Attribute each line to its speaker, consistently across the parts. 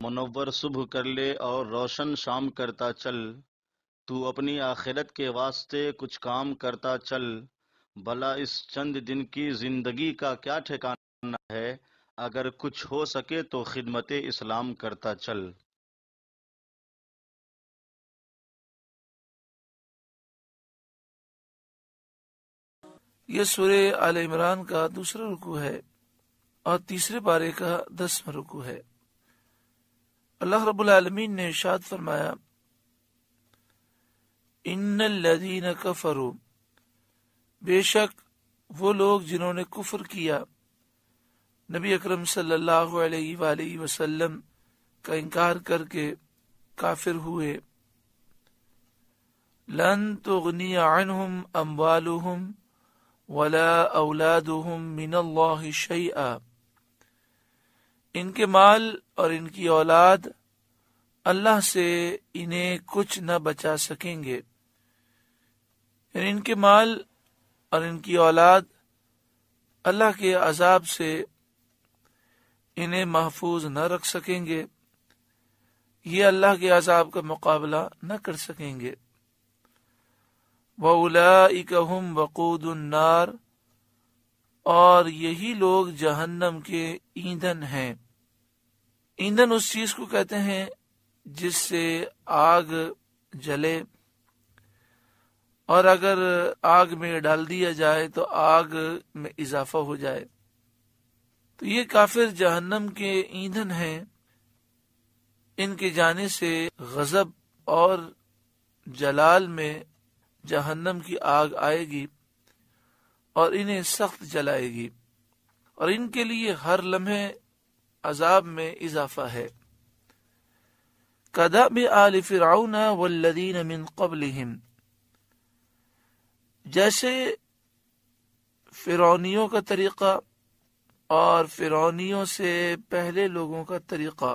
Speaker 1: منور صبح کر لے اور روشن شام کرتا چل، تو اپنی آخرت کے واسطے کچھ کام کرتا چل، بھلا اس چند دن کی زندگی کا کیا ٹھکانہ ہے، اگر کچھ ہو سکے تو خدمت اسلام کرتا چل۔
Speaker 2: یہ سورہ آل عمران کا دوسرا رکوع ہے اور تیسرے پارے کا 10واں رکوع ہے۔ اللہ رب العالمین نے ارشاد فرمایا، ان الذین کفروا، بے شک وہ لوگ جنہوں نے کفر کیا، نبی اکرم صلی اللہ علیہ وآلہ وسلم کا انکار کر کے کافر ہوئے، لن تغنی عنہم اموالہم ولا اولادہم من اللہ شیئا، ان کے مال اور ان کی اولاد اللہ سے انہیں کچھ نہ بچا سکیں گے، یعنی ان کے مال اور ان کی اولاد اللہ کے عذاب سے انہیں محفوظ نہ رکھ سکیں گے، یہ اللہ کے عذاب کا مقابلہ نہ کر سکیں گے۔ وَأُولَئِكَ هُمْ وَقُودُ النَّارِ، اور یہی لوگ جہنم کے ایندھن ہیں۔ ایندھن اس چیز کو کہتے ہیں جس سے آگ جلے، اور اگر آگ میں ڈال دیا جائے تو آگ میں اضافہ ہو جائے، تو یہ کافر جہنم کے ایندھن ہیں۔ ان کے جانے سے غضب اور جلال میں جہنم کی آگ آئے گی اور انہیں سخت جلائے گی، اور ان کے لیے ہر لمحے عذاب میں اضافہ ہے۔ کدأب آل فرعون والذین من قبلہم، جیسے فرعونیوں کا طریقہ اور فرعونیوں سے پہلے لوگوں کا طریقہ،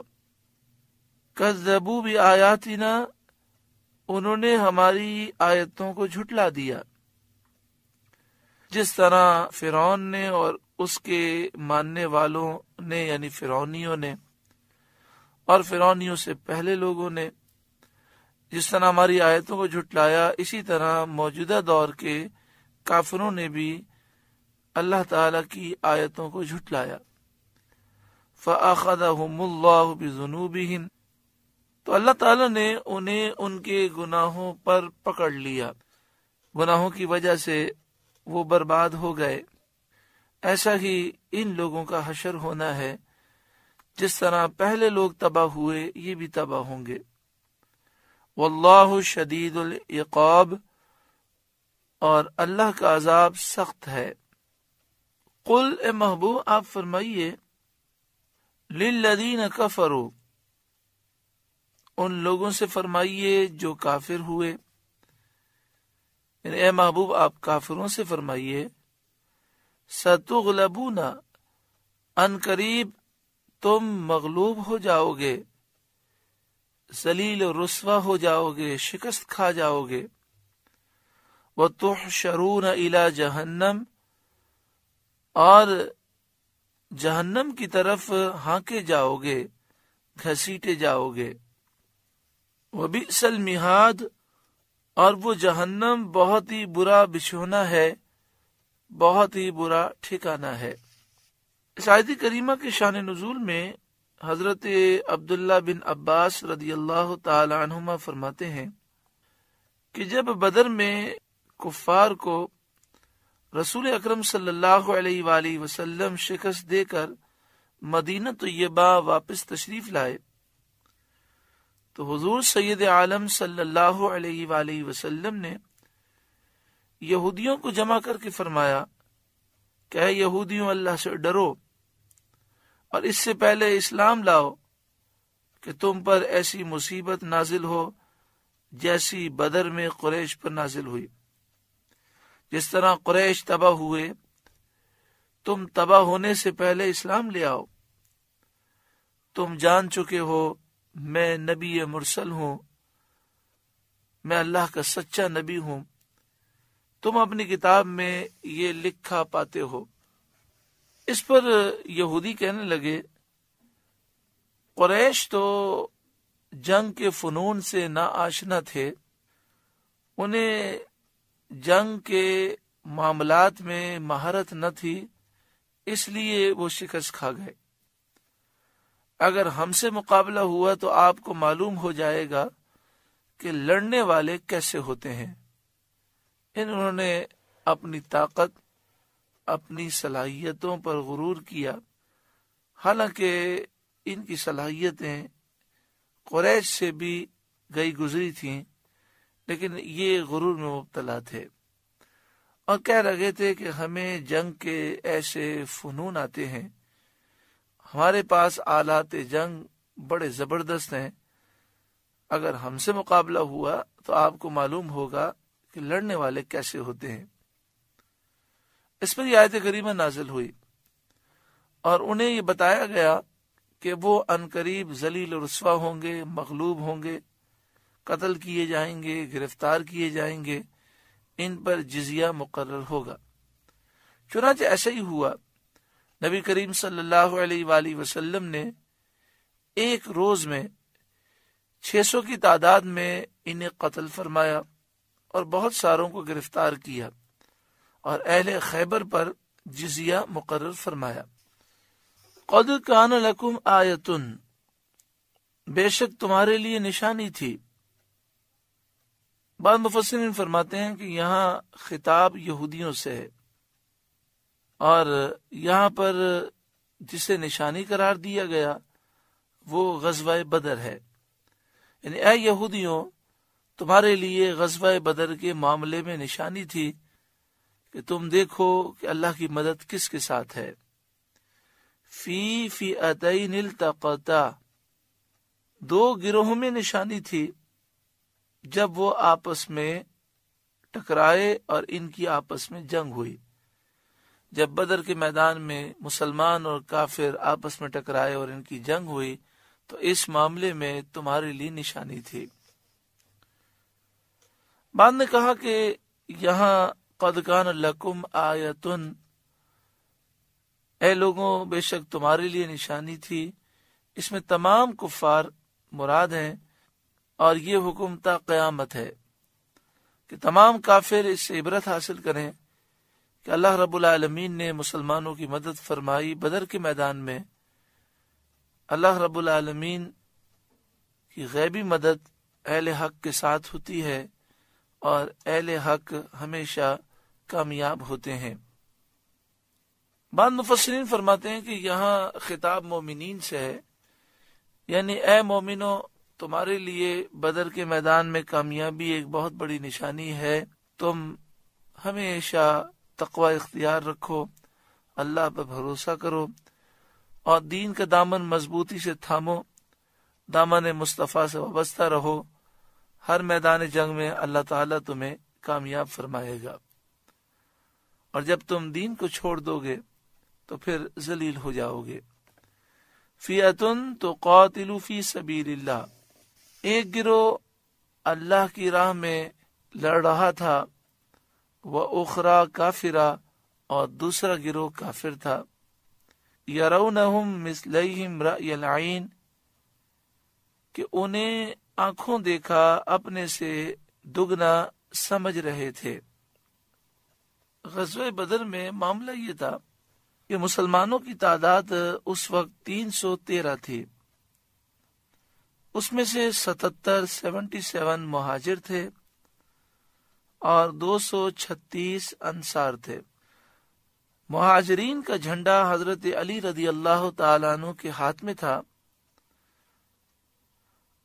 Speaker 2: کذبوا بآیاتنا، انہوں نے ہماری آیتوں کو جھٹلا دیا، جس طرح فرعون نے اور اس کے ماننے والوں نے یعنی فرعونیوں نے اور فرعونیوں سے پہلے لوگوں نے جس طرح ہماری آیتوں کو جھٹلایا، اسی طرح موجودہ دور کے کافروں نے بھی اللہ تعالی کی آیتوں کو جھٹلایا۔ فَأَخَذَهُمُ اللَّهُ بِذُنُوبِهِمْ، تو اللہ تعالی نے انہیں ان کے گناہوں پر پکڑ لیا، گناہوں کی وجہ سے وہ برباد ہو گئے۔ ایسا ہی ان لوگوں کا حشر ہونا ہے، جس طرح پہلے لوگ تباہ ہوئے یہ بھی تباہ ہوں گے۔ واللہ شدید العقاب، اور اللہ کا عذاب سخت ہے۔ قل، اے محبوب آپ فرمائیے، للذین کفروا، ان لوگوں سے فرمائیے جو کافر ہوئے، یعنی اے محبوب آپ کافروں سے فرمائیے، ستغلبون، ان قریب تم مغلوب ہو جاؤ گے، ذلیل و رسوا ہو جاؤ گے، شکست کھا جاؤ گے۔ وَتُحْشَرُونَ إِلَى جَهَنَّمَ، اور جہنم کی طرف ہانکے جاؤ گے، گھسیٹے جاؤ گے۔ وَبِئْسَ الْمِہَادُ، اور وہ جہنم بہت ہی برا بچھونا ہے، بہت ہی برا ٹھکانہ ہے۔ اس آیت کریمہ کے شان نزول میں حضرت عبداللہ بن عباس رضی اللہ تعالی عنہما فرماتے ہیں کہ جب بدر میں کفار کو رسول اکرم صلی اللہ علیہ وآلہ وسلم شکست دے کر مدینہ طیبہ واپس تشریف لائے، تو حضور سید عالم صلی اللہ علیہ وآلہ وسلم نے یہودیوں کو جمع کر کے فرمایا کہ اے یہودیوں، اللہ سے ڈرو اور اس سے پہلے اسلام لاؤ کہ تم پر ایسی مصیبت نازل ہو جیسی بدر میں قریش پر نازل ہوئی۔ جس طرح قریش تباہ ہوئے، تم تباہ ہونے سے پہلے اسلام لے آؤ۔ تم جان چکے ہو میں نبی مرسل ہوں، میں اللہ کا سچا نبی ہوں، تم اپنی کتاب میں یہ لکھا پاتے ہو۔ اس پر یہودی کہنے لگے، قریش تو جنگ کے فنون سے نا آشنا تھے، انہیں جنگ کے معاملات میں مہارت نہ تھی، اس لیے وہ شکست کھا گئے۔ اگر ہم سے مقابلہ ہوا تو آپ کو معلوم ہو جائے گا کہ لڑنے والے کیسے ہوتے ہیں۔ انہوں نے اپنی طاقت، اپنی صلاحیتوں پر غرور کیا، حالانکہ ان کی صلاحیتیں قریش سے بھی گئی گزری تھیں، لیکن یہ غرور میں مبتلا تھے اور کہہ رہے تھے کہ ہمیں جنگ کے ایسے فنون آتے ہیں، ہمارے پاس آلات جنگ بڑے زبردست ہیں، اگر ہم سے مقابلہ ہوا تو آپ کو معلوم ہوگا کہ لڑنے والے کیسے ہوتے ہیں۔ اس پر یہ آیت کریمہ نازل ہوئی اور انہیں یہ بتایا گیا کہ وہ عنقریب ذلیل و رسوا ہوں گے، مغلوب ہوں گے، قتل کیے جائیں گے، گرفتار کیے جائیں گے، ان پر جزیہ مقرر ہوگا۔ چنانچہ ایسا ہی ہوا۔ نبی کریم صلی اللہ علیہ وآلہ وسلم نے ایک روز میں 600 کی تعداد میں انہیں قتل فرمایا اور بہت ساروں کو گرفتار کیا اور اہل خیبر پر جزیہ مقرر فرمایا۔ قد کان لکم آیتن، بے شک تمہارے لیے نشانی تھی۔ بعض مفسرین فرماتے ہیں کہ یہاں خطاب یہودیوں سے ہے اور یہاں پر جسے نشانی قرار دیا گیا وہ غزوہ بدر ہے، یعنی اے یہودیوں، تمہارے لیے غزوہ بدر کے معاملے میں نشانی تھی کہ تم دیکھو کہ اللہ کی مدد کس کے ساتھ ہے۔ فی فئتین التقطا، دو گروہوں میں نشانی تھی جب وہ آپس میں ٹکرائے اور ان کی آپس میں جنگ ہوئی۔ جب بدر کے میدان میں مسلمان اور کافر آپس میں ٹکرائے اور ان کی جنگ ہوئی تو اس معاملے میں تمہارے لیے نشانی تھی۔ بعد نے کہا کہ یہاں قد کان لکم آیتن، اے لوگوں بے شک تمہارے لیے نشانی تھی، اس میں تمام کفار مراد ہیں اور یہ حکم تا قیامت ہے کہ تمام کافر اس سے عبرت حاصل کریں کہ اللہ رب العالمین نے مسلمانوں کی مدد فرمائی بدر کے میدان میں۔ اللہ رب العالمین کی غیبی مدد اہل حق کے ساتھ ہوتی ہے اور اہل حق ہمیشہ کامیاب ہوتے ہیں۔ بعض مفسرین فرماتے ہیں کہ یہاں خطاب مومنین سے ہے، یعنی اے مومنو، تمہارے لیے بدر کے میدان میں کامیابی ایک بہت بڑی نشانی ہے، تم ہمیشہ تقوی اختیار رکھو، اللہ پر بھروسہ کرو اور دین کا دامن مضبوطی سے تھامو، دامن مصطفیٰ سے وابستہ رہو، ہر میدان جنگ میں اللہ تعالیٰ تمہیں کامیاب فرمائے گا، اور جب تم دین کو چھوڑ دو گے تو پھر ذلیل ہو جاؤ گے۔ فئتن تقاتل فی سبیل اللہ، ایک گروہ اللہ کی راہ میں لڑ رہا تھا، وَأُخْرَى کافرہ، اور دوسرا گروہ کافر تھا، یرونہم مثلیہم رأی العین، کہ انہیں آنکھوں دیکھا اپنے سے دگنا سمجھ رہے تھے۔ غزوہ بدر میں معاملہ یہ تھا کہ مسلمانوں کی تعداد اس وقت 313 تھی، اس میں سے 77 مہاجر تھے اور 236 انصار تھے۔ مہاجرین کا جھنڈا حضرت علی رضی اللہ تعالیٰ عنہ کے ہاتھ میں تھا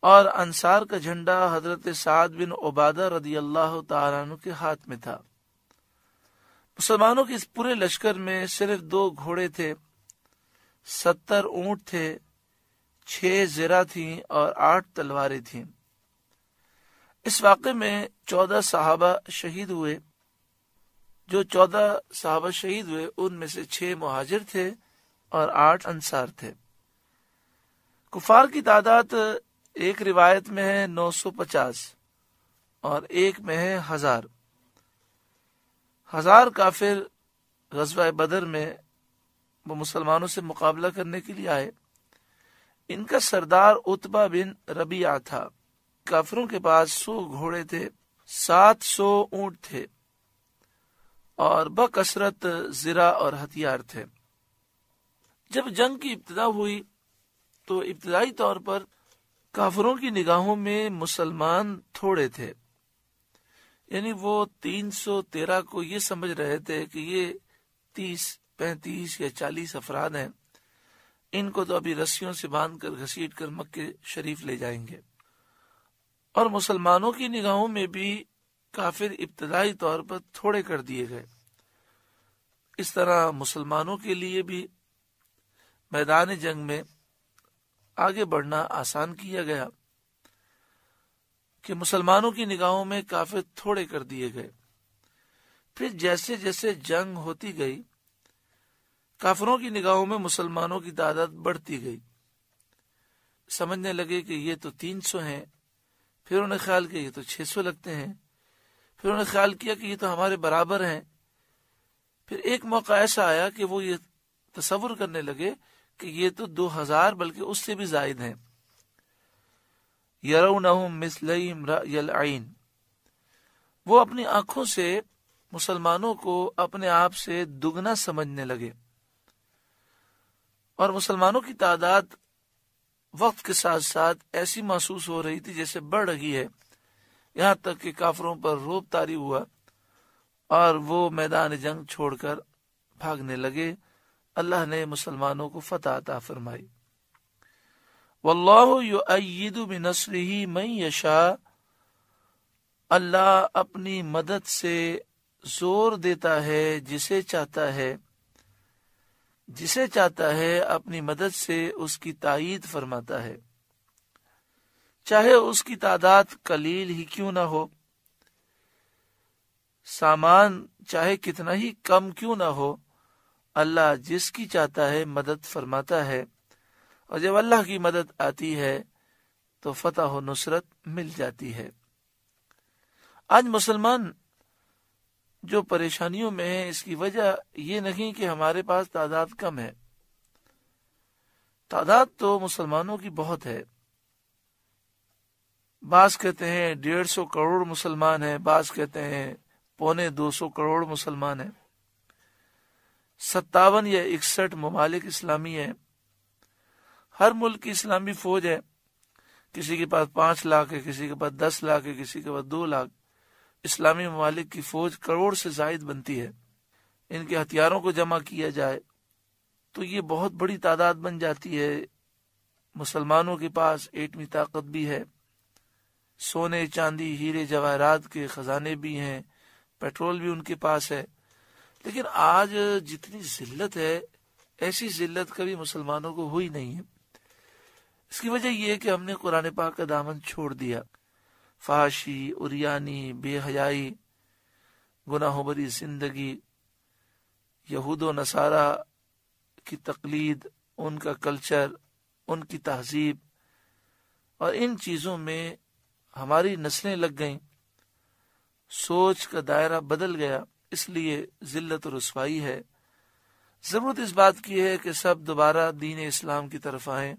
Speaker 2: اور انصار کا جھنڈا حضرت سعد بن عبادہ رضی اللہ تعالیٰ عنہ کے ہاتھ میں تھا۔ مسلمانوں کے اس پورے لشکر میں صرف 2 گھوڑے تھے، 70 اونٹ تھے، 6 زرہ تھیں اور 8 تلواریں تھیں۔ اس واقعے میں 14 صحابہ شہید ہوئے۔ جو 14 صحابہ شہید ہوئے ان میں سے 6 مہاجر تھے اور 8 انصار تھے۔ کفار کی تعداد ایک روایت میں ہے 950 اور ایک میں ہے 1000۔ 1000 کافر غزوہ بدر میں وہ مسلمانوں سے مقابلہ کرنے کے لیے آئے۔ ان کا سردار عتبہ بن ربیعہ تھا۔ کافروں کے پاس 100 گھوڑے تھے، 700 اونٹ تھے اور بکثرت زرہ اور ہتھیار تھے۔ جب جنگ کی ابتدا ہوئی تو ابتدائی طور پر کافروں کی نگاہوں میں مسلمان تھوڑے تھے، یعنی وہ 313 کو یہ سمجھ رہے تھے کہ یہ 30 35 یا 40 افراد ہیں، ان کو تو ابھی رسیوں سے باندھ کر گھسیٹ کر مکے شریف لے جائیں گے۔ اور مسلمانوں کی نگاہوں میں بھی کافر ابتدائی طور پر تھوڑے کر دیے گئے۔ اس طرح مسلمانوں کے لیے بھی میدان جنگ میں آگے بڑھنا آسان کیا گیا کہ مسلمانوں کی نگاہوں میں کافر تھوڑے کر دیے گئے۔ پھر جیسے جیسے جنگ ہوتی گئی، کافروں کی نگاہوں میں مسلمانوں کی تعداد بڑھتی گئی۔ سمجھنے لگے کہ یہ تو 300 ہیں، پھر انہیں خیال کیا یہ تو 600 لگتے ہیں، پھر انہیں خیال کیا کہ یہ تو ہمارے برابر ہیں۔ پھر ایک موقع ایسا آیا کہ وہ یہ تصور کرنے لگے کہ یہ تو 2000 بلکہ اس سے بھی زائد ہیں۔ یرونہم مثلیہم رأی العین، وہ اپنی آنکھوں سے مسلمانوں کو اپنے آپ سے دگنا سمجھنے لگے، اور مسلمانوں کی تعداد وقت کے ساتھ ساتھ ایسی محسوس ہو رہی تھی جیسے بڑھ رہی ہے، یہاں تک کہ کافروں پر رعب طاری ہوا اور وہ میدان جنگ چھوڑ کر بھاگنے لگے۔ اللہ نے مسلمانوں کو فتح عطا فرمائی۔ واللہ یؤید بنصرہ من یشاء، اللہ اپنی مدد سے زور دیتا ہے جسے چاہتا ہے، جسے چاہتا ہے اپنی مدد سے اس کی تائید فرماتا ہے، چاہے اس کی تعداد قلیل ہی کیوں نہ ہو، سامان چاہے کتنا ہی کم کیوں نہ ہو، اللہ جس کی چاہتا ہے مدد فرماتا ہے، اور جب اللہ کی مدد آتی ہے تو فتح و نصرت مل جاتی ہے۔ آج مسلمان جو پریشانیوں میں ہے، اس کی وجہ یہ نہیں کہ ہمارے پاس تعداد کم ہے، تعداد تو مسلمانوں کی بہت ہے۔ بعض کہتے ہیں 150 کروڑ مسلمان ہیں، بعض کہتے ہیں 250 کروڑ مسلمان ہیں، 57 یا 61 ممالک اسلامی ہیں، ہر ملک کی اسلامی فوج ہے، کسی کے پاس 5 لاکھ ہے، کسی کے پاس 10 لاکھ ہے، کسی کے پاس 2 لاکھ۔ اسلامی ممالک کی فوج کروڑ سے زائد بنتی ہے۔ ان کے ہتھیاروں کو جمع کیا جائے تو یہ بہت بڑی تعداد بن جاتی ہے۔ مسلمانوں کے پاس ایٹمی طاقت بھی ہے، سونے چاندی ہیرے جواہرات کے خزانے بھی ہیں، پیٹرول بھی ان کے پاس ہے، لیکن آج جتنی ذلت ہے ایسی ذلت کبھی مسلمانوں کو ہوئی نہیں ہے۔ اس کی وجہ یہ ہے کہ ہم نے قرآن پاک کا دامن چھوڑ دیا۔ فحاشی، عریانی، بے حیائی، گناہوں بری زندگی، یہود و نصارہ کی تقلید، ان کا کلچر، ان کی تہذیب، اور ان چیزوں میں ہماری نسلیں لگ گئیں، سوچ کا دائرہ بدل گیا، اس لیے ذلت و رسوائی ہے۔ ضرورت اس بات کی ہے کہ سب دوبارہ دین اسلام کی طرف آئیں،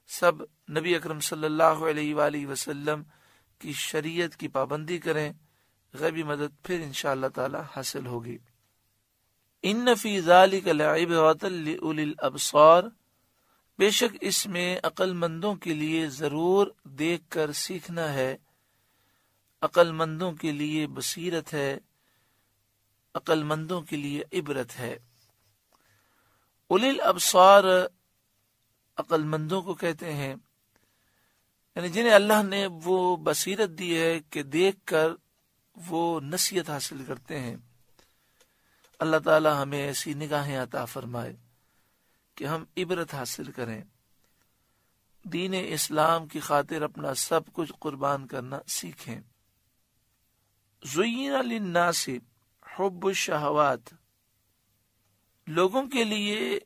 Speaker 2: سب نبی اکرم صلی اللہ علیہ وآلہ وسلم کی شریعت کی پابندی کریں، غیبی مدد پھر انشاءاللہ تعالی حاصل ہوگی۔ ان فی ذلک لعبرۃ لأولی الابصار، بے شک اس میں عقل مندوں کے لیے ضرور دیکھ کر سیکھنا ہے، عقل مندوں کے لیے بصیرت ہے، عقل مندوں کے لیے عبرت ہے۔ اولی الابصار عقل مندوں کو کہتے ہیں، یعنی جنہیں اللہ نے وہ بصیرت دی ہے کہ دیکھ کر وہ نصیحت حاصل کرتے ہیں۔ اللہ تعالی ہمیں ایسی نگاہیں عطا فرمائے کہ ہم عبرت حاصل کریں، دین اسلام کی خاطر اپنا سب کچھ قربان کرنا سیکھیں۔ زُیِّنَ لِلنَّاسِ حب الشہوات، لوگوں کے لیے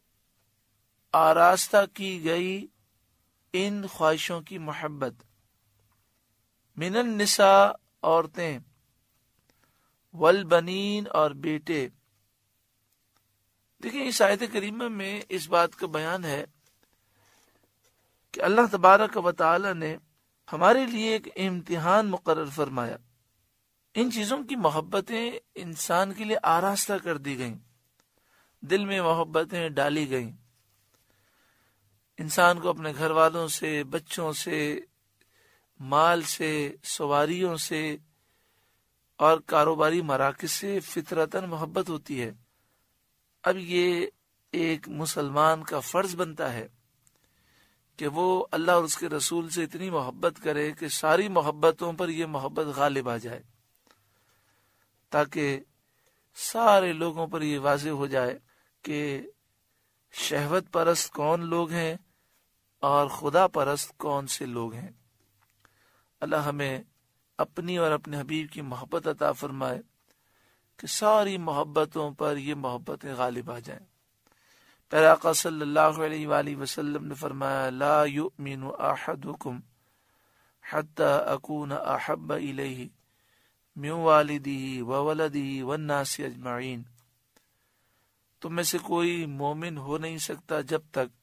Speaker 2: آراستہ کی گئی ان خواہشوں کی محبت، من النساء عورتیں، والبنین اور بیٹے۔ دیکھیں اس آیت کریمہ میں اس بات کا بیان ہے کہ اللہ تبارک و تعالی نے ہمارے لیے ایک امتحان مقرر فرمایا. ان چیزوں کی محبتیں انسان کے لیے آراستہ کر دی گئیں، دل میں محبتیں ڈالی گئیں. انسان کو اپنے گھر والوں سے، بچوں سے، مال سے، سواریوں سے اور کاروباری مراکز سے فطرتاً محبت ہوتی ہے. اب یہ ایک مسلمان کا فرض بنتا ہے کہ وہ اللہ اور اس کے رسول سے اتنی محبت کرے کہ ساری محبتوں پر یہ محبت غالب آ جائے، تاکہ سارے لوگوں پر یہ واضح ہو جائے کہ شہوت پرست کون لوگ ہیں اور خدا پرست کون سے لوگ ہیں. اللہ ہمیں اپنی اور اپنے حبیب کی محبت عطا فرمائے کہ ساری محبتوں پر یہ محبتیں غالب آ جائیں. پھر آقا صلی اللہ علیہ وآلہ وسلم نے فرمایا لا یؤمن احدکم حتی اکون احب الیہ من والدہ وولدہ والناس اجمعین. تم میں سے کوئی مومن ہو نہیں سکتا جب تک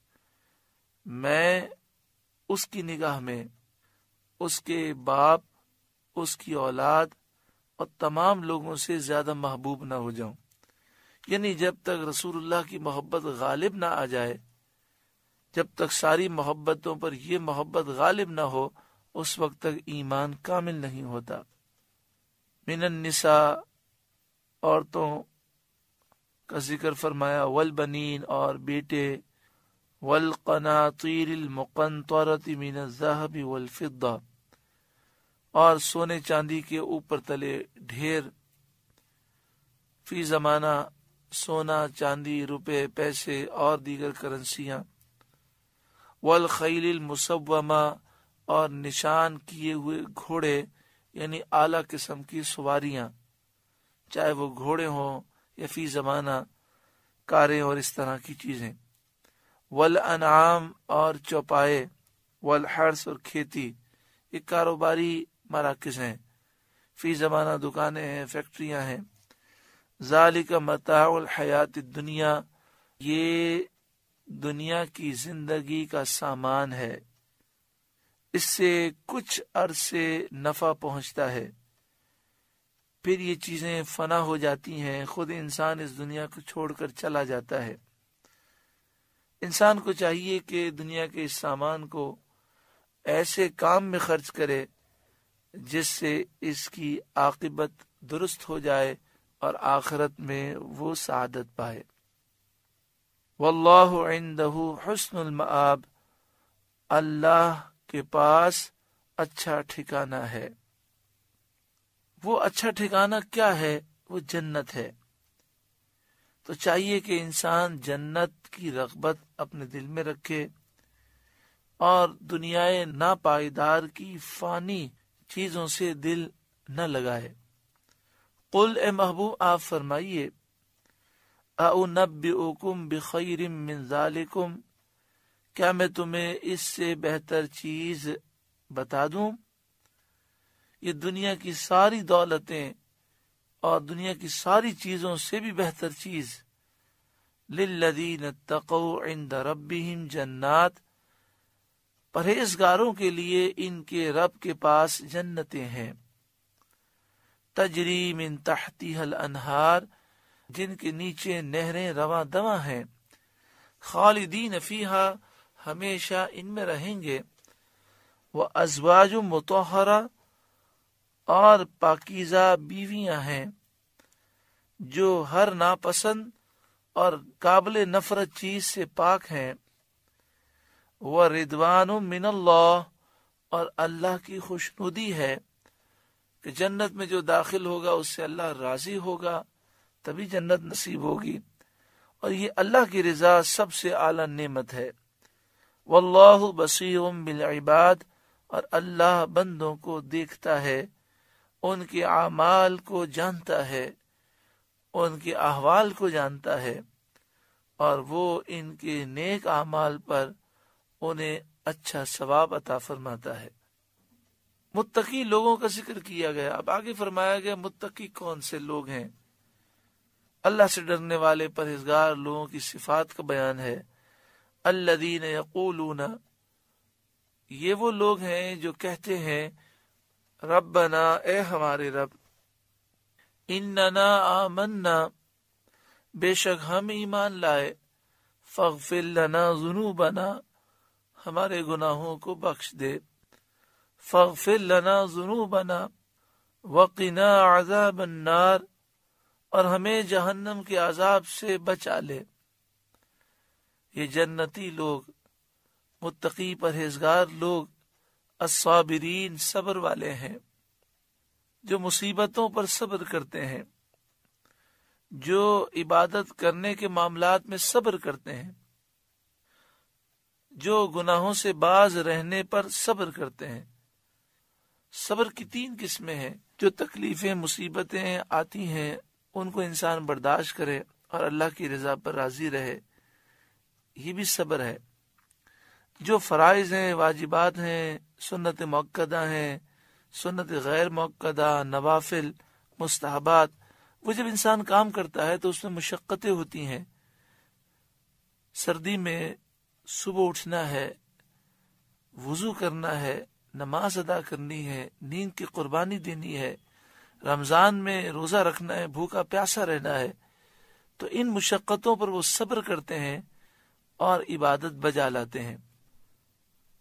Speaker 2: میں اس کی نگاہ میں اس کے باپ، اس کی اولاد اور تمام لوگوں سے زیادہ محبوب نہ ہو جاؤں. یعنی جب تک رسول اللہ کی محبت غالب نہ آ جائے، جب تک ساری محبتوں پر یہ محبت غالب نہ ہو، اس وقت تک ایمان کامل نہیں ہوتا. من النساء، عورتوں کا ذکر فرمایا، والبنین، اور بیٹے، والقناطیر المقنطرۃ من الذهب والفضہ، اور سونے چاندی کے اوپر تلے ڈھیر، فی زمانہ سونا، چاندی، روپے، پیسے اور دیگر کرنسیاں، والخیل المسومہ، اور نشان کیے ہوئے گھوڑے یعنی اعلیٰ قسم کی سواریاں، چاہے وہ گھوڑے ہوں یا فی زمانہ کاریں اور اس طرح کی چیزیں، والانعام، اور چوپائے، والحرث، اور کھیتی. یہ کاروباری مراکز ہیں، فی زمانہ دکانیں ہیں، فیکٹریاں ہیں. ذالک متاع الحیات الدنیا، یہ دنیا کی زندگی کا سامان ہے، اس سے کچھ عرصے نفع پہنچتا ہے، پھر یہ چیزیں فنا ہو جاتی ہیں، خود انسان اس دنیا کو چھوڑ کر چلا جاتا ہے. انسان کو چاہیے کہ دنیا کے اس سامان کو ایسے کام میں خرچ کرے جس سے اس کی عاقبت درست ہو جائے اور آخرت میں وہ سعادت پائے. واللہ عندہ حسن المآب، اللہ کے پاس اچھا ٹھکانہ ہے. وہ اچھا ٹھکانہ کیا ہے؟ وہ جنت ہے. تو چاہیے کہ انسان جنت کی رغبت اپنے دل میں رکھے اور دنیائے ناپائیدار کی فانی چیزوں سے دل نہ لگائے. قل، اے محبوب آپ فرمائیے، اُنَبِّئُکُم بِخَیْرٍ مِّن ذَلِکُم، کیا میں تمہیں اس سے بہتر چیز بتا دوں؟ یہ دنیا کی ساری دولتیں اور دنیا کی ساری چیزوں سے بھی بہتر چیز، لِلَّذِينَ اتَّقَوْا عِندَ رَبِّهِمْ جنات، پرہیزگاروں کے لیے ان کے رب کے پاس جنتیں ہیں، تجری من تحتها الانہار، جن کے نیچے نہریں رواں دواں ہیں، خالدین فیہا، ہمیشہ ان میں رہیں گے، وازواج مطہرہ، اور پاکیزہ بیویاں ہیں جو ہر ناپسند اور قابل نفرت چیز سے پاک ہیں، وردوان من اللہ، اور اللہ کی خوشنودی ہے کہ جنت میں جو داخل ہوگا اس سے اللہ راضی ہوگا، تبھی جنت نصیب ہوگی، اور یہ اللہ کی رضا سب سے اعلیٰ نعمت ہے. واللہ بصیر بالعباد، اور اللہ بندوں کو دیکھتا ہے، ان کے اعمال کو جانتا ہے، ان کے احوال کو جانتا ہے، اور وہ ان کے نیک اعمال پر انہیں اچھا ثواب عطا فرماتا ہے. متقی لوگوں کا ذکر کیا گیا. اب آگے فرمایا گیا متقی کون سے لوگ ہیں. اللہ سے ڈرنے والے پرہیزگار لوگوں کی صفات کا بیان ہے. الذین یقولون، یہ وہ لوگ ہیں جو کہتے ہیں ربنا، اے ہمارے رب، اننا آمنا، بے شک ہم ایمان لائے، فاغفر لنا ذنوبنا، ہمارے گناہوں کو بخش دے، فاغفر لنا ذنوبنا وقنا عذاب النار، اور ہمیں جہنم کے عذاب سے بچا لے۔ یہ جنتی لوگ، متقی پرہیزگار لوگ، الصابرین، صبر والے ہیں، جو مصیبتوں پر صبر کرتے ہیں، جو عبادت کرنے کے معاملات میں صبر کرتے ہیں، جو گناہوں سے باز رہنے پر صبر کرتے ہیں۔ صبر کی 3 قسمیں ہیں۔ جو تکلیفیں، مصیبتیں آتی ہیں ان کو انسان برداشت کرے اور اللہ کی رضا پر راضی رہے، یہ بھی صبر ہے۔ جو فرائض ہیں، واجبات ہیں، سنت مؤکدہ ہیں، سنت غیر مؤکدہ، نوافل، مستحبات، وہ جب انسان کام کرتا ہے تو اس میں مشقتیں ہوتی ہیں۔ سردی میں صبح اٹھنا ہے، وضو کرنا ہے، نماز ادا کرنی ہے، نیند کی قربانی دینی ہے، رمضان میں روزہ رکھنا ہے، بھوکا پیاسا رہنا ہے، تو ان مشقتوں پر وہ صبر کرتے ہیں اور عبادت بجا لاتے ہیں۔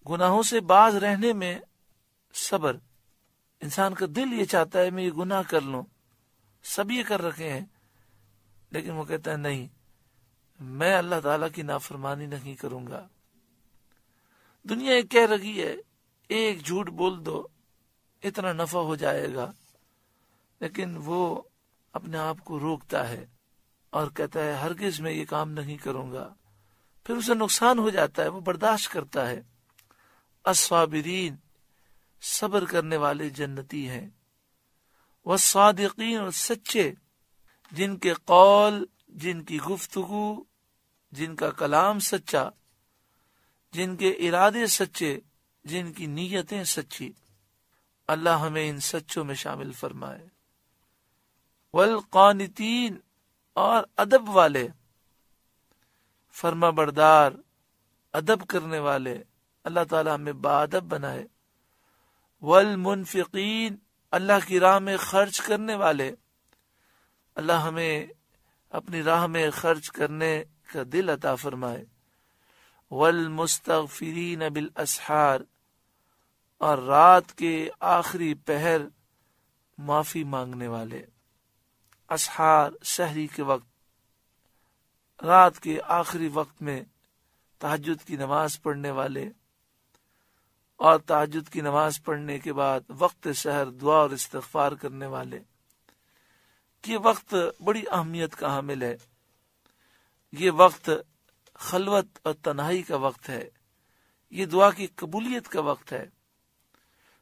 Speaker 2: گناہوں سے باز رہنے میں صبر، انسان کا دل یہ چاہتا ہے میں یہ گناہ کر لوں، سب یہ کر رکھے ہیں، لیکن وہ کہتا ہے نہیں، میں اللہ تعالیٰ کی نافرمانی نہیں کروں گا۔ دنیا ایک کہہ رہی ہے ایک جھوٹ بول دو اتنا نفع ہو جائے گا، لیکن وہ اپنے آپ کو روکتا ہے اور کہتا ہے ہرگز میں یہ کام نہیں کروں گا، پھر اسے نقصان ہو جاتا ہے، وہ برداشت کرتا ہے۔ الصابرین، صبر کرنے والے جنتی ہیں۔ والصادقین، اور سچے، جن کے قول، جن کی گفتگو، جن کا کلام سچا، جن کے ارادے سچے، جن کی نیتیں سچی۔ اللہ ہمیں ان سچوں میں شامل فرمائے۔ والقانتین، اور ادب والے، فرما بردار، ادب کرنے والے، اللہ تعالی ہمیں باادب بنائے۔ والمنفقین، اللہ کی راہ میں خرچ کرنے والے، اللہ ہمیں اپنی راہ میں خرچ کرنے کا دل عطا فرمائے۔ والمستغفرین بالاسحار، اور رات کے آخری پہر معافی مانگنے والے۔ اسحار، سحری کے وقت، رات کے آخری وقت میں تہجد کی نماز پڑھنے والے، اور تہجد کی نماز پڑھنے کے بعد وقت سحر دعا اور استغفار کرنے والے۔ یہ وقت بڑی اہمیت کا حامل ہے۔ یہ وقت خلوت اور تنہائی کا وقت ہے، یہ دعا کی قبولیت کا وقت ہے۔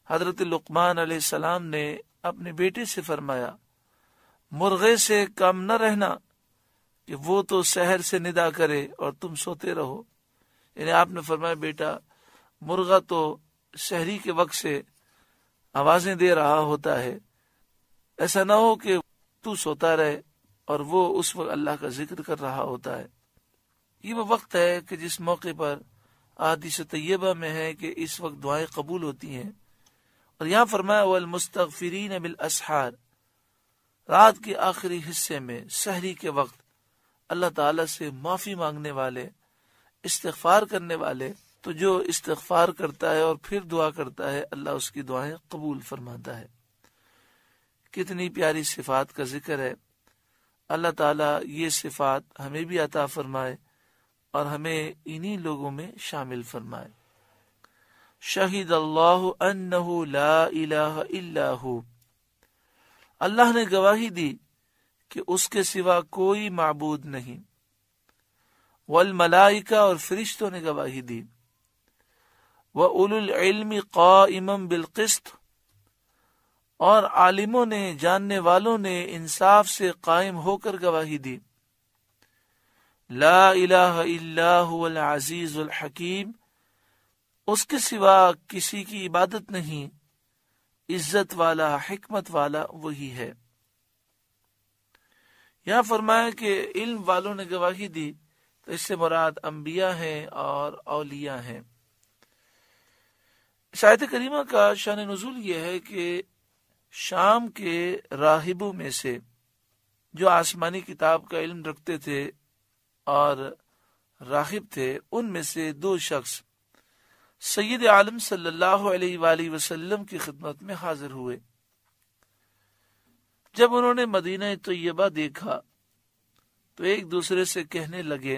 Speaker 2: حضرت لقمان علیہ السلام نے اپنے بیٹے سے فرمایا مرغے سے کم نہ رہنا کہ وہ تو سحر سے ندا کرے اور تم سوتے رہو، یعنی آپ نے فرمایا بیٹا، مرغا تو سحری کے وقت سے آوازیں دے رہا ہوتا ہے، ایسا نہ ہو کہ تو سوتا رہے اور وہ اس وقت اللہ کا ذکر کر رہا ہوتا ہے۔ یہ وہ وقت ہے کہ جس موقع پر احادیث طیبہ میں ہے کہ اس وقت دعائیں قبول ہوتی ہیں، اور یہاں فرمایا والمستغفرین بالاسحار، رات کے آخری حصے میں سحری کے وقت اللہ تعالی سے معافی مانگنے والے، استغفار کرنے والے۔ تو جو استغفار کرتا ہے اور پھر دعا کرتا ہے اللہ اس کی دعائیں قبول فرماتا ہے۔ کتنی پیاری صفات کا ذکر ہے۔ اللہ تعالیٰ یہ صفات ہمیں بھی عطا فرمائے اور ہمیں انہی لوگوں میں شامل فرمائے۔ شہید اللہ انہ لا الہ الا ہو، اللہ نے گواہی دی کہ اس کے سوا کوئی معبود نہیں۔ والملائکہ، اور فرشتوں نے گواہی دی۔ وَأُولُو الْعِلْمِ قَائِمًا بِالْقِسْطِ، اور عالموں نے، جاننے والوں نے انصاف سے قائم ہو کر گواہی دی۔ لا الہ الا هو العزیز الحکیم، اس کے سوا کسی کی عبادت نہیں، عزت والا، حکمت والا وہی ہے۔ یہاں فرمایا کہ علم والوں نے گواہی دی، تو اس سے مراد انبیاء ہیں اور اولیاء ہیں۔ اس آیت کریمہ کا شان نزول یہ ہے کہ شام کے راہبوں میں سے جو آسمانی کتاب کا علم رکھتے تھے اور راہب تھے، ان میں سے دو شخص سید عالم صلی اللہ علیہ وآلہ وسلم کی خدمت میں حاضر ہوئے۔ جب انہوں نے مدینہ طیبہ دیکھا تو ایک دوسرے سے کہنے لگے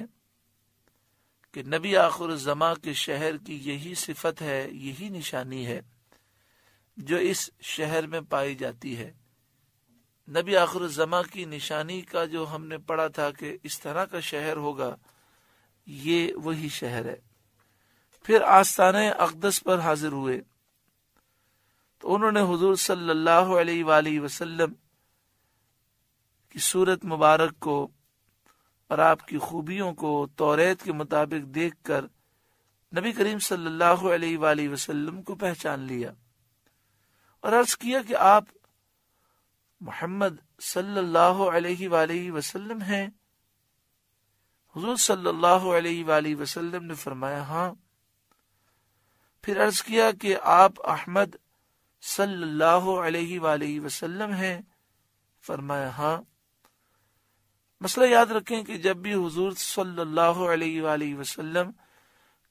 Speaker 2: کہ نبی آخر الزماں کے شہر کی یہی صفت ہے، یہی نشانی ہے جو اس شہر میں پائی جاتی ہے۔ نبی آخر الزماں کی نشانی کا جو ہم نے پڑھا تھا کہ اس طرح کا شہر ہوگا، یہ وہی شہر ہے۔ پھر آستانہ اقدس پر حاضر ہوئے تو انہوں نے حضور صلی اللہ علیہ وآلہ وسلم کی صورت مبارک کو اور آپ کی خوبیوں کو توریت کے مطابق دیکھ کر نبی کریم صلی اللہ علیہ وآلہ وسلم کو پہچان لیا اور عرض کیا کہ آپ محمد صلی اللہ علیہ وآلہ وسلم ہیں؟ حضور صلی اللہ علیہ وآلہ وسلم نے فرمایا ہاں۔ پھر عرض کیا کہ آپ احمد صلی اللہ علیہ وآلہ وسلم ہیں؟ فرمایا ہاں۔ مسئلہ یاد رکھیں کہ جب بھی حضور صلی اللہ علیہ وآلہ وسلم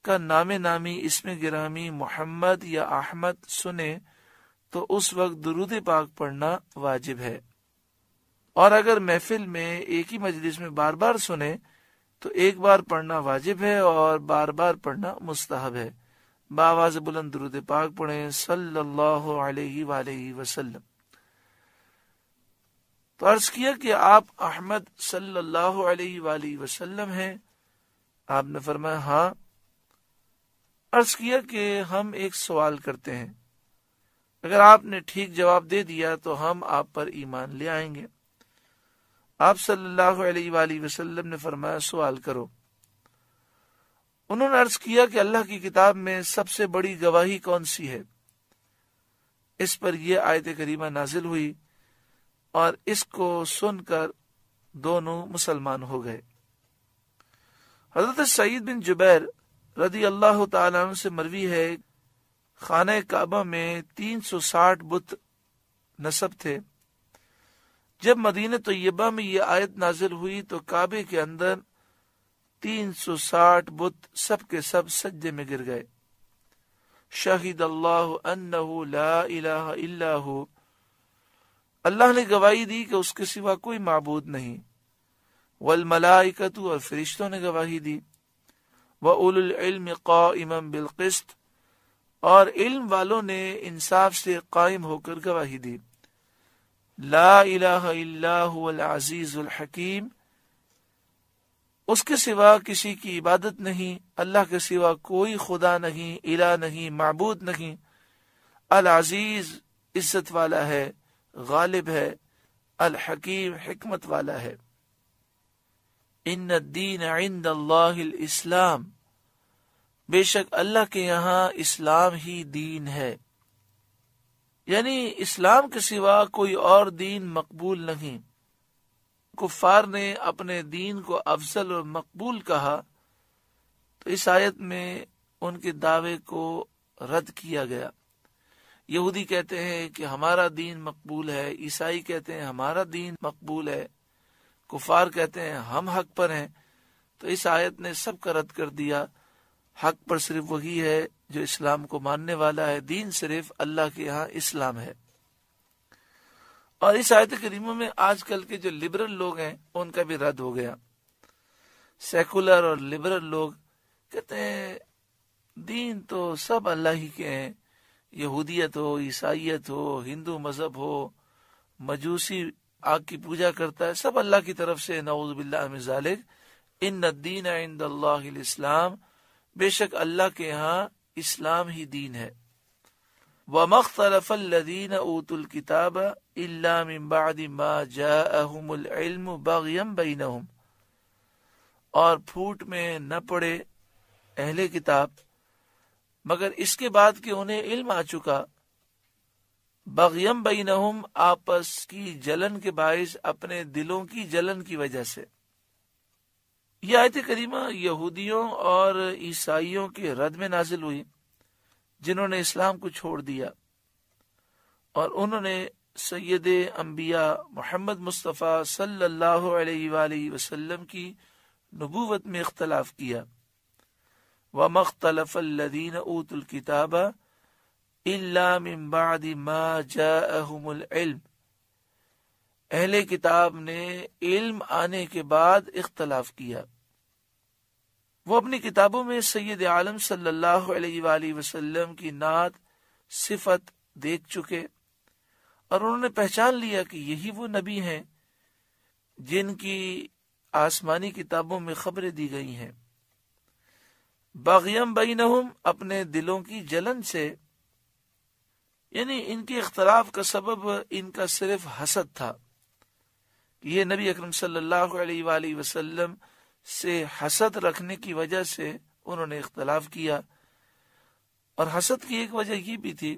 Speaker 2: کا نام نامی اسم گرامی محمد یا احمد سنے تو اس وقت درود پاک پڑھنا واجب ہے، اور اگر محفل میں ایک ہی مجلس میں بار بار سنے تو ایک بار پڑھنا واجب ہے اور بار بار پڑھنا مستحب ہے۔ بآواز بلند درود پاک پڑھیں صلی اللہ علیہ وآلہ وسلم۔ تو عرض کیا کہ آپ احمد صلی اللہ علیہ وآلہ وسلم ہیں؟ آپ نے فرمایا ہاں۔ عرض کیا کہ ہم ایک سوال کرتے ہیں، اگر آپ نے ٹھیک جواب دے دیا تو ہم آپ پر ایمان لے آئیں گے۔ آپ صلی اللہ علیہ وآلہ وسلم نے فرمایا سوال کرو۔ انہوں نے عرض کیا کہ اللہ کی کتاب میں سب سے بڑی گواہی کون سی ہے؟ اس پر یہ آیت کریمہ نازل ہوئی اور اس کو سن کر دونوں مسلمان ہو گئے۔ حضرت سعید بن جبیر رضی اللہ تعالیٰ عنہ سے مروی ہے، خانہ کعبہ میں 360 بت نصب تھے۔ جب مدینہ طیبہ میں یہ آیت نازل ہوئی تو کعبے کے اندر 360 بت سب کے سب سجدے میں گر گئے۔ شہید اللہ انہ لا الہ الا ہو، اللہ نے گواہی دی کہ اس کے سوا کوئی معبود نہیں۔ والملائکۃ، اور فرشتوں نے گواہی دی۔ وَأُولُو الْعِلْمِ قَائِمًا بِالْقِسْطِ، اور علم والوں نے انصاف سے قائم ہو کر گواہی دی۔ لا الہ الا هو العزیز الحکیم، اس کے سوا کسی کی عبادت نہیں، اللہ کے سوا کوئی خدا نہیں، الہ نہیں، معبود نہیں۔ العزیز عزت والا ہے، غالب ہے، الحکیم حکمت والا ہے۔ ان الدین عند اللہ الاسلام، بے شک اللہ کے یہاں اسلام ہی دین ہے، یعنی اسلام کے سوا کوئی اور دین مقبول نہیں۔ کفار نے اپنے دین کو افضل اور مقبول کہا تو اس آیت میں ان کے دعوے کو رد کیا گیا۔ یہودی کہتے ہیں کہ ہمارا دین مقبول ہے، عیسائی کہتے ہیں ہمارا دین مقبول ہے، کفار کہتے ہیں ہم حق پر ہیں۔ تو اس آیت نے سب کا رد کر دیا۔ حق پر صرف وہی ہے جو اسلام کو ماننے والا ہے، دین صرف اللہ کے یہاں اسلام ہے۔ اور اس آیت کریمہ میں آج کل کے جو لبرل لوگ ہیں ان کا بھی رد ہو گیا۔ سیکولر اور لبرل لوگ کہتے ہیں دین تو سب اللہ ہی کے ہیں، یہودیت ہو، عیسائیت ہو، ہندو مذہب ہو، مجوسی آگ کی پوجا کرتا ہے، سب اللہ کی طرف سے، نعوذ باللہ من ذالک۔ ان الدین عند اللہ الاسلام، بے شک اللہ کے یہاں اسلام ہی دین ہے۔ وَمَا اخْتَلَفَ الَّذِينَ أُوتُوا الْكِتَابَ إِلَّا مِن بَعْدِ مَا جَاءَهُمُ الْعِلْمُ بَغْيًا بَيْنَهُمْ، اور پھوٹ میں نہ پڑے اہل کتاب مگر اس کے بعد کہ انہیں علم آ چکا، بغیم بینہم، آپس کی جلن کے باعث، اپنے دلوں کی جلن کی وجہ سے۔ یہ آیت کریمہ یہودیوں اور عیسائیوں کے رد میں نازل ہوئی جنہوں نے اسلام کو چھوڑ دیا اور انہوں نے سید انبیاء محمد مصطفیٰ صلی اللہ علیہ وآلہ وسلم کی نبوت میں اختلاف کیا۔ وَمَا اخْتَلَفَ الَّذِينَ أُوتُوا الْكِتَابَ إِلَّا مِن بَعْدِ مَا جَاءَهُمُ الْعِلْمُ، اہل کتاب نے علم آنے کے بعد اختلاف کیا۔ وہ اپنی کتابوں میں سید عالم صلی اللہ علیہ وآلہ وسلم کی نعت صفت دیکھ چکے اور انہوں نے پہچان لیا کہ یہی وہ نبی ہیں جن کی آسمانی کتابوں میں خبریں دی گئی ہیں۔ باغیم بینہم، اپنے دلوں کی جلن سے، یعنی ان کے اختلاف کا سبب ان کا صرف حسد تھا کہ یہ نبی اکرم صلی اللہ علیہ وآلہ وسلم سے حسد رکھنے کی وجہ سے انہوں نے اختلاف کیا۔ اور حسد کی ایک وجہ یہ بھی تھی،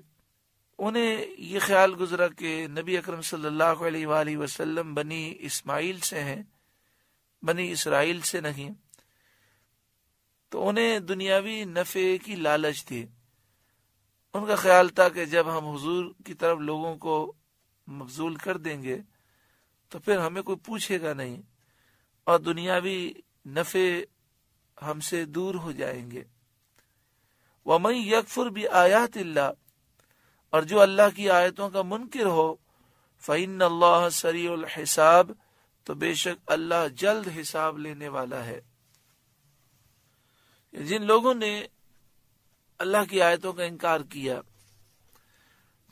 Speaker 2: انہیں یہ خیال گزرا کہ نبی اکرم صلی اللہ علیہ وآلہ وسلم بنی اسماعیل سے ہیں، بنی اسرائیل سے نہیں، تو انہیں دنیاوی نفع کی لالچ تھی۔ ان کا خیال تھا کہ جب ہم حضور کی طرف لوگوں کو مبذول کر دیں گے تو پھر ہمیں کوئی پوچھے گا نہیں اور دنیاوی نفع ہم سے دور ہو جائیں گے۔ وَمَن يَكْفُرْ بِآيَاتِ اللَّهِ، اور جو اللہ کی آیتوں کا منکر ہو، فَإِنَّ اللَّهَ سَرِيعُ الْحِسَابِ، تو بے شک اللہ جلد حساب لینے والا ہے۔ جن لوگوں نے اللہ کی آیتوں کا انکار کیا،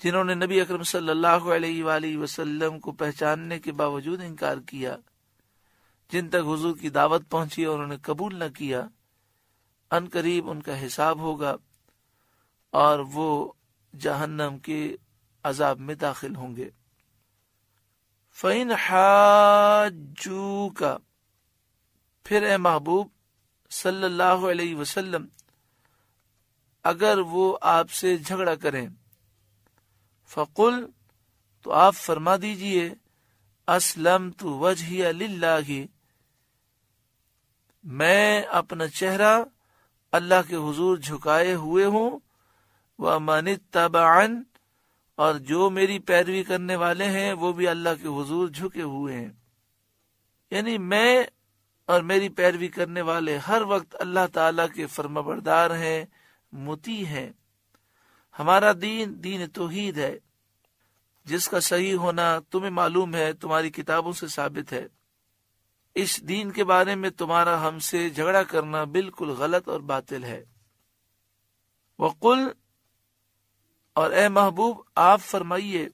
Speaker 2: جنہوں نے نبی اکرم صلی اللہ علیہ وآلہ وسلم کو پہچاننے کے باوجود انکار کیا، جن تک حضور کی دعوت پہنچی اور انہوں نے قبول نہ کیا، ان قریب ان کا حساب ہوگا اور وہ جہنم کے عذاب میں داخل ہوں گے۔ فَإِنْ حَاجُّوكَ، پھر اے محبوب صلی اللہ علیہ وسلم اگر وہ آپ سے جھگڑا کریں، فَقُلْ، تو آپ فرما دیجئے، أَسْلَمْتُ وَجْهِيَ لِلَّهِ، میں اپنا چہرہ اللہ کے حضور جھکائے ہوئے ہوں، وَمَنِ اتَّبَعَنِ، اور جو میری پیروی کرنے والے ہیں وہ بھی اللہ کے حضور جھکے ہوئے ہیں۔ یعنی میں اور میری پیروی کرنے والے ہر وقت اللہ تعالیٰ کے فرمانبردار ہیں، مطیع ہیں۔ ہمارا دین دین توحید ہے، جس کا صحیح ہونا تمہیں معلوم ہے، تمہاری کتابوں سے ثابت ہے۔ اس دین کے بارے میں تمہارا ہم سے جھگڑا کرنا بالکل غلط اور باطل ہے۔ وَقُلْ، اور اے محبوب آپ فرمائیے،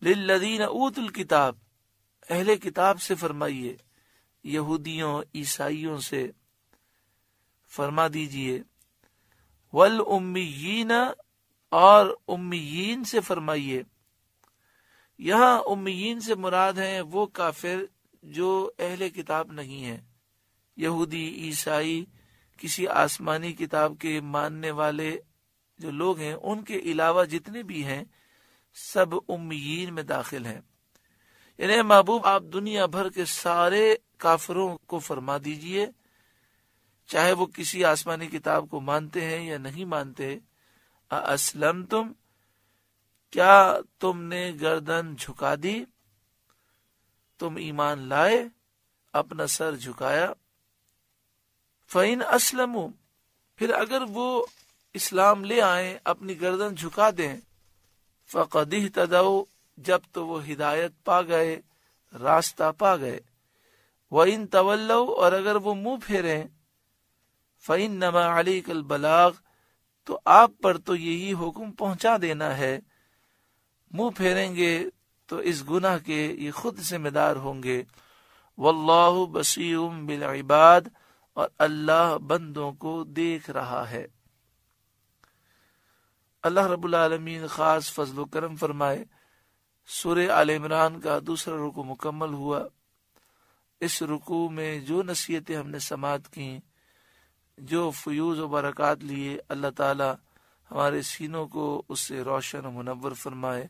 Speaker 2: لِلَّذِينَ أُوتُوا الْكِتَابَ، اہل کتاب سے فرمائیے، یہودیوں عیسائیوں سے فرما دیجئے، وَالْأُمِّيِّينَ، اور امیین سے فرمائیے۔ یہاں امیین سے مراد ہیں وہ کافر جو اہل کتاب نہیں ہیں، یہودی عیسائی، کسی آسمانی کتاب کے ماننے والے جو لوگ ہیں، ان کے علاوہ جتنے بھی ہیں سب امیین میں داخل ہیں۔ یعنی محبوب آپ دنیا بھر کے سارے کافروں کو فرما دیجئے، چاہے وہ کسی آسمانی کتاب کو مانتے ہیں یا نہیں مانتے، اسلمتم، کیا تم نے گردن جھکا دی، تم ایمان لائے، اپنا سر جھکایا۔ فَإِنْ أَسْلَمُوا، پھر اگر وہ اسلام لے آئیں، اپنی گردن جھکا دیں، فَقَدْ اهْتَدَوْا، جب تو وہ ہدایت پا گئے، راستہ پا گئے۔ وَإِنْ تَوَلَّوْا، اور اگر وہ منہ پھیریں، فَإِنَّمَا عَلَيْكَ الْبَلَاغُ، تو آپ پر تو یہی حکم پہنچا دینا ہے۔ منہ پھیریں گے تو اس گناہ کے یہ خود ذمہ دار ہوں گے۔ واللہ بصیر بالعباد، اور اللہ بندوں کو دیکھ رہا ہے۔ اللہ رب العالمین خاص فضل و کرم فرمائے۔ سورہ آل عمران کا دوسرا رکوع مکمل ہوا۔ اس رکوع میں جو نصیحتیں ہم نے سماعت کی، جو فیوز و برکات لیے، اللہ تعالی ہمارے سینوں کو اس سے روشن و منور فرمائے۔